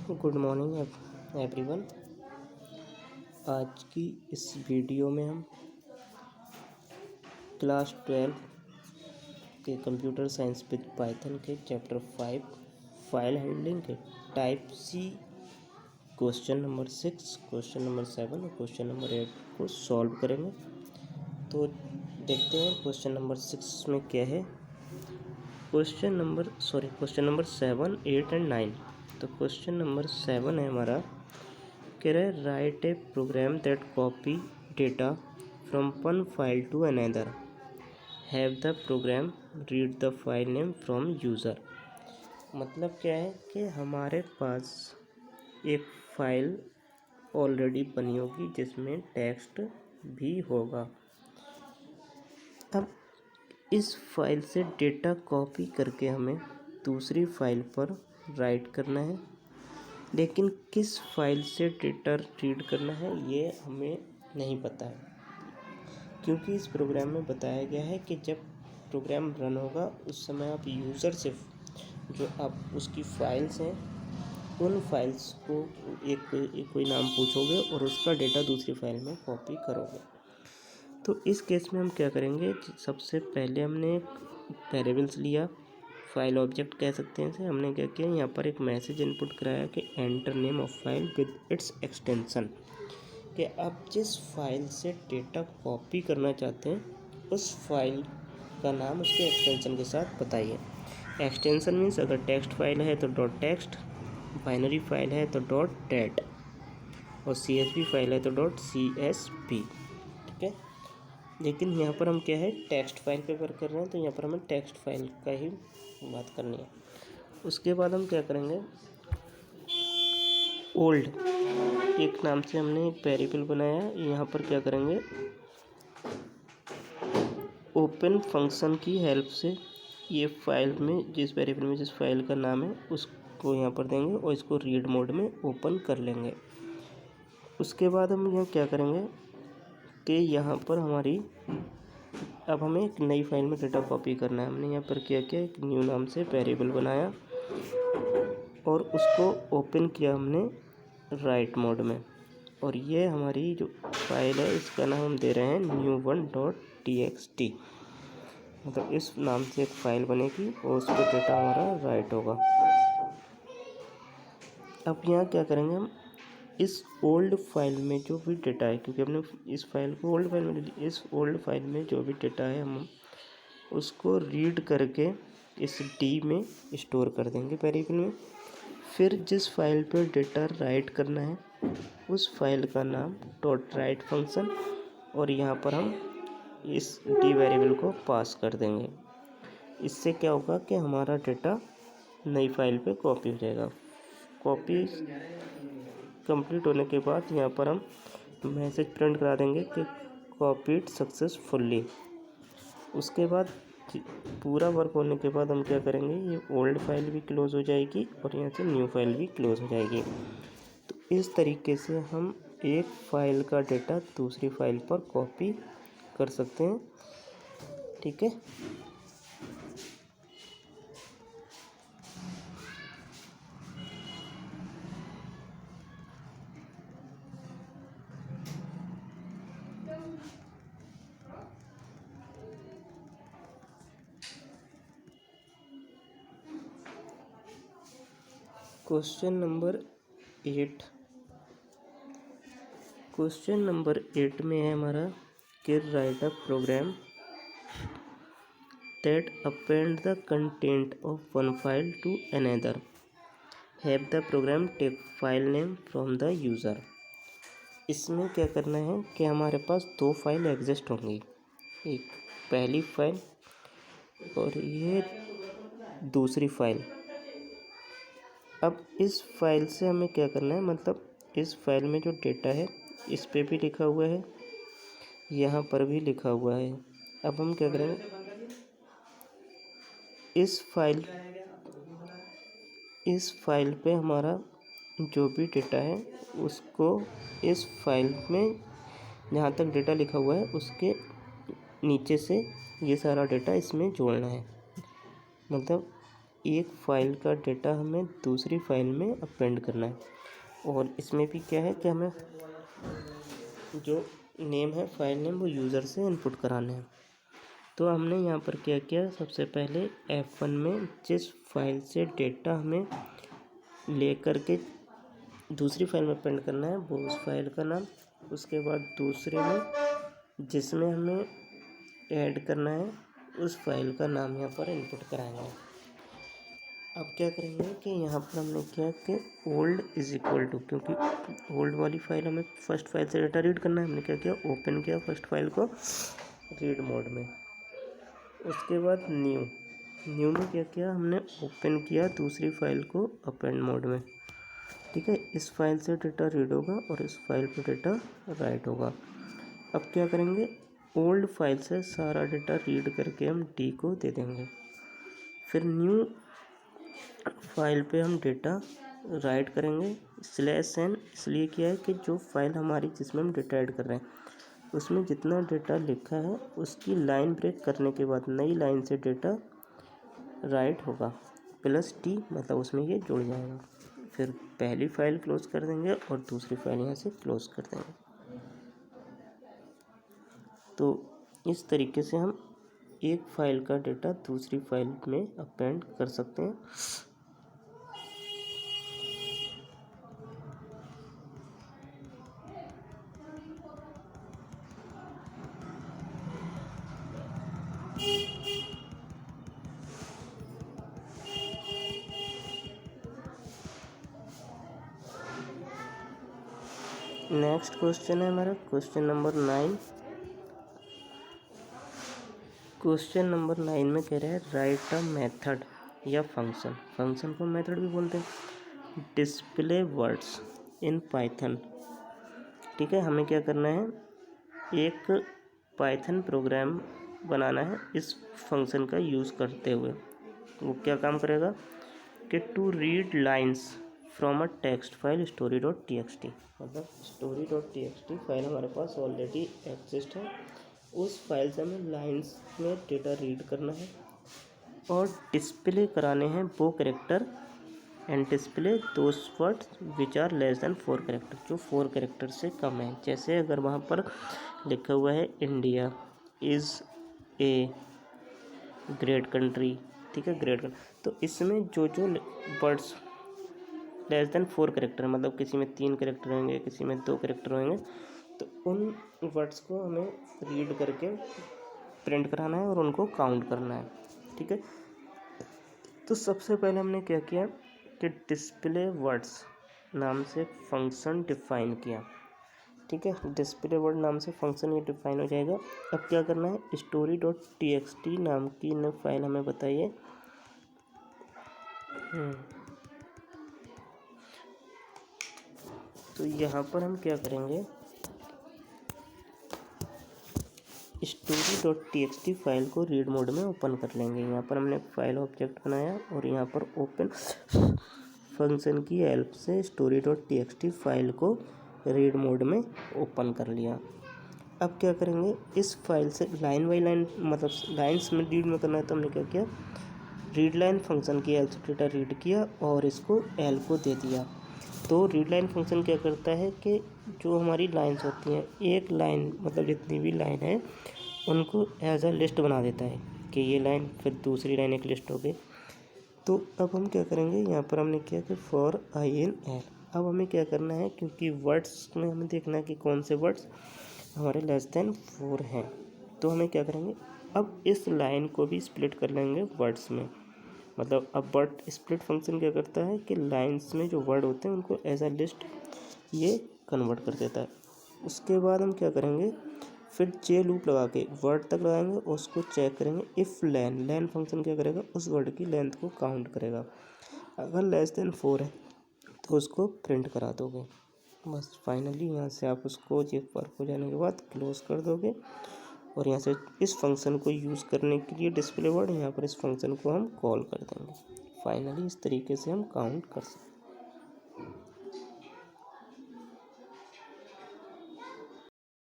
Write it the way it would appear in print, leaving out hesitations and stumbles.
Good morning everyone. आज की इस वीडियो में हम क्लास 12 के कंप्यूटर साइंस विद पाइथन के चैप्टर 5 फाइल हैंडलिंग के type C question number 6, question number 7 और क्वेश्चन नंबर 8 को सॉल्व करेंगे। तो देखते हैं क्वेश्चन नंबर 6 में क्या है। Question number 7, 8 and 9। तो क्वेश्चन नंबर 7 है हमारा, कह रहा है write a program that copy data from one file to another, have the program read the file name from user. मतलब क्या है कि हमारे पास एक फाइल ऑलरेडी बनी होगी जिसमें टेक्स्ट भी होगा। अब इस फाइल से डेटा कॉपी करके हमें दूसरी फाइल पर राइट करना है, लेकिन किस फाइल से डेटा रीड करना है ये हमें नहीं पता है, क्योंकि इस प्रोग्राम में बताया गया है कि जब प्रोग्राम रन होगा उस समय आप यूज़र से जो आप उसकी फाइल्स हैं उन फाइल्स को एक कोई नाम पूछोगे और उसका डेटा दूसरी फाइल में कॉपी करोगे। तो इस केस में हम क्या करेंगे, सबसे पहले हमने एक वेरिएबल्स लिया, फाइल ऑब्जेक्ट कह सकते हैं इसे। हमने क्या किया, यहाँ पर एक मैसेज इनपुट कराया कि enter name of file with its extension, कि आप जिस फाइल से डेटा कॉपी करना चाहते हैं उस फाइल का नाम उसके एक्सटेंशन के साथ बताइए। एक्सटेंशन मीन्स अगर टेक्स्ट फाइल है तो डॉट टेक्स्ट, बाइनरी फाइल है तो डॉट डेट और CSV फाइल है तो डॉट CSV। ठीक है, लेकिन यहाँ पर हम क्या है टेक्स्ट फाइल पे वर्क कर रहे हैं, तो यहाँ पर हमें टेक्स्ट फाइल का ही बात करनी है। उसके बाद हम क्या करेंगे, ओल्ड एक नाम से हमने एक वेरिएबल बनाया। यहाँ पर क्या करेंगे, ओपन फंक्शन की हेल्प से ये फाइल में जिस वेरिएबल में जिस फाइल का नाम है उसको यहाँ पर देंगे और इसको रीड मोड में ओपन कर लेंगे। उसके बाद हम यहाँ क्या करेंगे कि यहाँ पर अब हमें एक नई फाइल में डेटा कॉपी करना है। हमने यहाँ पर क्या किया, एक न्यू नाम से वेरिएबल बनाया और उसको ओपन किया हमने राइट मोड में, और ये हमारी जो फाइल है इसका नाम हम दे रहे हैं new1.txt। मतलब इस नाम से एक फाइल बनेगी और उस पर डेटा हमारा राइट होगा। अब यहाँ क्या करेंगे, हम इस ओल्ड फाइल में जो भी डेटा है, क्योंकि हमने इस फाइल को ओल्ड फाइल में ले ली, इस ओल्ड फाइल में जो भी डेटा है हम उसको रीड करके इस D में स्टोर कर देंगे वेरिएबल में। फिर जिस फाइल पर डेटा राइट करना है उस फाइल का नाम डॉट राइट फंक्शन, और यहाँ पर हम इस D वेरिएबल को पास कर देंगे। इससे क्या होगा कि हमारा डेटा नई फाइल पे कॉपी हो जाएगा। कॉपी कंप्लीट होने के बाद यहाँ पर हम मैसेज प्रिंट करा देंगे कि कॉपीड सक्सेसफुली। उसके बाद पूरा वर्क होने के बाद हम क्या करेंगे, ये ओल्ड फाइल भी क्लोज हो जाएगी और यहाँ से न्यू फाइल भी क्लोज हो जाएगी। तो इस तरीके से हम एक फाइल का डेटा दूसरी फाइल पर कॉपी कर सकते हैं। ठीक है, क्वेश्चन नंबर 8। क्वेश्चन नंबर 8 में है हमारा कि write a program that append the content of one file to another, have the program take file name from the user. इसमें क्या करना है कि हमारे पास दो फाइल एग्जिस्ट होंगी, एक पहली फाइल और ये दूसरी फाइल। अब इस फाइल से हमें क्या करना है, मतलब इस फाइल में जो डेटा है इस पे भी लिखा हुआ है, यहाँ पर भी लिखा हुआ है। अब हम क्या करेंगे, इस फाइल पे हमारा जो भी डेटा है उसको इस फाइल में जहाँ तक डेटा लिखा हुआ है उसके नीचे से ये सारा डेटा इसमें जोड़ना है। मतलब एक फाइल का डेटा हमें दूसरी फाइल में अपेंड करना है, और इसमें भी क्या है कि हमें जो नेम है फाइल नेम वो यूज़र से इनपुट कराने हैं। तो हमने यहाँ पर क्या किया, सबसे पहले F1 में जिस फाइल से डेटा हमें लेकर के दूसरी फाइल में अपेंड करना है वो उस फाइल का नाम, उसके बाद दूसरे में जिसमें हमें ऐड करना है उस फाइल का नाम यहाँ पर इनपुट कराएंगे। अब क्या करेंगे कि यहाँ पर हमने क्या कि ओल्ड इज इक्वल टू, क्योंकि ओल्ड वाली फाइल हमें फर्स्ट फाइल से डेटा रीड करना है, हमने क्या किया, ओपन किया फर्स्ट फाइल को रीड मोड में। उसके बाद न्यू में क्या किया, हमने ओपन किया दूसरी फाइल को अपेंड मोड में। ठीक है, इस फाइल से डेटा रीड होगा और इस फाइल पर डेटा राइट होगा। अब क्या करेंगे, ओल्ड फाइल से सारा डेटा रीड करके हम डी को दे देंगे। फिर न्यू फाइल पे हम डेटा राइट करेंगे /n, इसलिए किया है कि जो फाइल हमारी जिसमें हम डेटा ऐड कर रहे हैं उसमें जितना डेटा लिखा है उसकी लाइन ब्रेक करने के बाद नई लाइन से डेटा राइट होगा +t, मतलब उसमें ये जुड़ जाएगा। फिर पहली फाइल क्लोज कर देंगे और दूसरी फाइल यहाँ से क्लोज कर देंगे। तो इस तरीके से हम एक फाइल का डेटा दूसरी फाइल में अपेंड कर सकते हैं। नेक्स्ट क्वेश्चन है हमारा क्वेश्चन नंबर 9। क्वेश्चन नंबर 9 में कह रहा है राइट अ मेथड या फंक्शन को मेथड भी बोलते हैं, डिस्प्ले वर्ड्स इन पाइथन। ठीक है, हमें क्या करना है, एक पाइथन प्रोग्राम बनाना है इस फंक्शन का यूज़ करते हुए। वो क्या काम करेगा कि to read lines from a text file story.txt, मतलब story.txt फाइल हमारे पास ऑलरेडी एग्जिस्ट है, उस फाइल से हमें लाइन्स में डेटा रीड करना है और डिस्प्ले कराने हैं वो character and display those words which are less than 4 character, जो 4 कैरेक्टर से कम है। जैसे अगर वहाँ पर लिखा हुआ है India is a great country, ठीक है, ग्रेट कंट्री, तो इसमें जो वर्ड्स लेस देन 4 कैरेक्टर, मतलब किसी में 3 कैरेक्टर होंगे, किसी में 2 कैरेक्टर होंगे, तो उन वर्ड्स को हमें रीड करके प्रिंट कराना है और उनको काउंट करना है। ठीक है, तो सबसे पहले हमने क्या किया कि डिस्प्ले वर्ड्स नाम से फंक्शन डिफाइन किया। ठीक है, डिस्प्ले वर्ड नाम से फंक्शन ये डिफाइन हो जाएगा। अब क्या करना है, story.txt नाम की न फाइल हमें बताइए। तो यहाँ पर हम क्या करेंगे, story.txt फाइल को रीड मोड में ओपन कर लेंगे। यहाँ पर हमने फाइल ऑब्जेक्ट बनाया और यहाँ पर ओपन फंक्शन की हेल्प से story.txt फाइल को रीड मोड में ओपन कर लिया। अब क्या करेंगे, इस फाइल से लाइन बाई लाइन, मतलब लाइन्स में रीड में करना है, तो हमने क्या किया, रीड लाइन फंक्शन की हेल्प से डेटा रीड किया और इसको एल को दे दिया। तो रीड लाइन फंक्शन क्या करता है कि जो हमारी लाइन्स होती हैं, एक लाइन मतलब जितनी भी लाइन है उनको एज अ लिस्ट बना देता है कि ये लाइन, फिर दूसरी लाइन एक लिस्ट हो गई। तो अब हम क्या करेंगे, यहाँ पर हमने किया कि फॉर आई इन एल। अब हमें क्या करना है, क्योंकि वर्ड्स में हमें देखना है कि कौन से वर्ड्स हमारे लेस देन 4 हैं, तो हमें क्या करेंगे, अब इस लाइन को भी स्प्लिट कर लेंगे वर्ड्स में। मतलब अब वर्ड स्प्लिट फंक्शन क्या करता है कि लाइंस में जो वर्ड होते हैं उनको एज अ लिस्ट ये कन्वर्ट कर देता है। उसके बाद हम क्या करेंगे, फिर जे लूप लगा के वर्ड तक लगाएंगे और उसको चेक करेंगे। इफ़ लेन फंक्शन क्या करेगा, उस वर्ड की लेंथ को काउंट करेगा, अगर लेस देन 4 है तो उसको प्रिंट करा दोगे। बस फाइनली यहाँ से आप उसको जे वर्क हो जाने के बाद क्लोज कर दोगे और यहाँ से इस फंक्शन को यूज़ करने के लिए डिस्प्ले वर्ड, यहाँ पर इस फंक्शन को हम कॉल कर देंगे। फाइनली इस तरीके से हम काउंट कर सकते हैं।